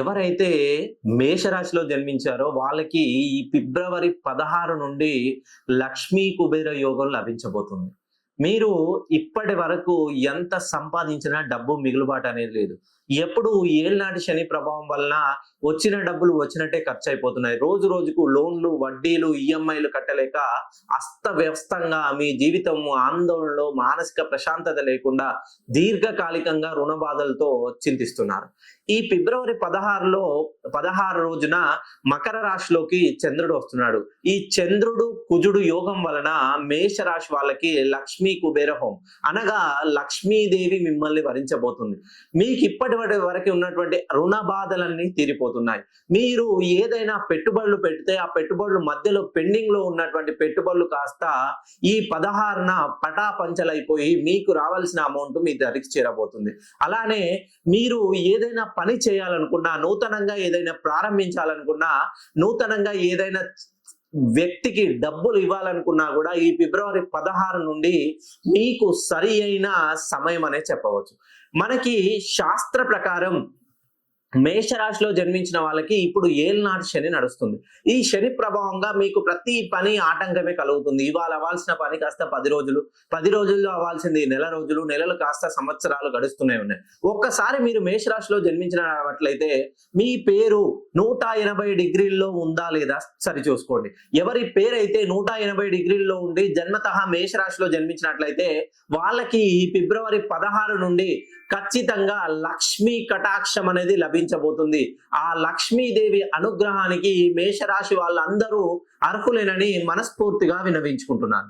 ఎవరైతే మేషరాశిలో జన్మించారో వాళ్ళకి ఈ ఫిబ్రవరి 16 నుండి లక్ష్మీ కుబేర యోగం లభించబోతుంది. మీరు ఇప్పటి వరకు ఎంత సంపాదించినా డబ్బు మిగులుబాటు అనేది లేదు. ఎప్పుడు ఏళ్నాటి శని ప్రభావం వలన వచ్చిన డబ్బులు వచ్చినట్టే ఖర్చయిపోతున్నాయి. రోజు రోజుకు లోన్లు, వడ్డీలు, ఈఎంఐలు కట్టలేక అస్తవ్యస్తంగా మీ జీవితం ఆందోళనలో మానసిక ప్రశాంతత లేకుండా దీర్ఘకాలికంగా రుణ బాధలతో చింతిస్తున్నారు. ఈ ఫిబ్రవరి 16 రోజున మకర రాశిలోకి చంద్రుడు వస్తున్నాడు. ఈ చంద్రుడు కుజుడు యోగం వలన మేష రాశి వాళ్ళకి లక్ష్మీ కుబేర హోం అనగా లక్ష్మీదేవి మిమ్మల్ని వరించబోతుంది. మీకు ఇప్పటి వరకు ఉన్నటువంటి రుణ బాధలన్నీ తీరిపోతున్నాయి. మీరు ఏదైనా పెట్టుబడులు పెడితే ఆ పెట్టుబడులు మధ్యలో పెండింగ్ లో ఉన్నటువంటి పెట్టుబడులు కాస్త ఈ 16న పటాపంచలైపోయి మీకు రావాల్సిన అమౌంట్ మీ దగ్గరికి చేరబోతుంది. అలానే మీరు ఏదైనా పని చేయాలనుకున్నా, నూతనంగా ఏదైనా ప్రారంభించాలనుకున్నా, నూతనంగా ఏదైనా వ్యక్తికి డబ్బులు ఇవ్వాలనుకున్నా కూడా ఈ ఫిబ్రవరి 16 నుండి మీకు సరి అయిన సమయం అనే చెప్పవచ్చు. మనకి శాస్త్ర ప్రకారం మేషరాశిలో జన్మించిన వాళ్ళకి ఇప్పుడు ఏళ్నాటి శని నడుస్తుంది. ఈ శని ప్రభావంగా మీకు ప్రతి పని ఆటంకమే కలుగుతుంది. ఇవాళ అవ్వాల్సిన పని కాస్త 10 రోజులు, 10 రోజుల్లో అవ్వాల్సింది నెల రోజులు, నెలలు కాస్త సంవత్సరాలు గడుస్తూనే ఉన్నాయి. ఒక్కసారి మీరు మేషరాశిలో జన్మించినట్లయితే మీ పేరు 180 డిగ్రీల్లో ఉందా లేదా సరి చూసుకోండి. ఎవరి పేరైతే 180 డిగ్రీల్లో ఉండి జన్మతః మేషరాశిలో జన్మించినట్లయితే వాళ్ళకి ఈ ఫిబ్రవరి 16 నుండి ఖచ్చితంగా లక్ష్మీ కటాక్షం అనేది లభించబోతుంది. ఆ లక్ష్మీదేవి అనుగ్రహానికి మేషరాశి వాళ్ళందరూ అర్హులేనని మనస్ఫూర్తిగా విన్నవించుకుంటున్నాను.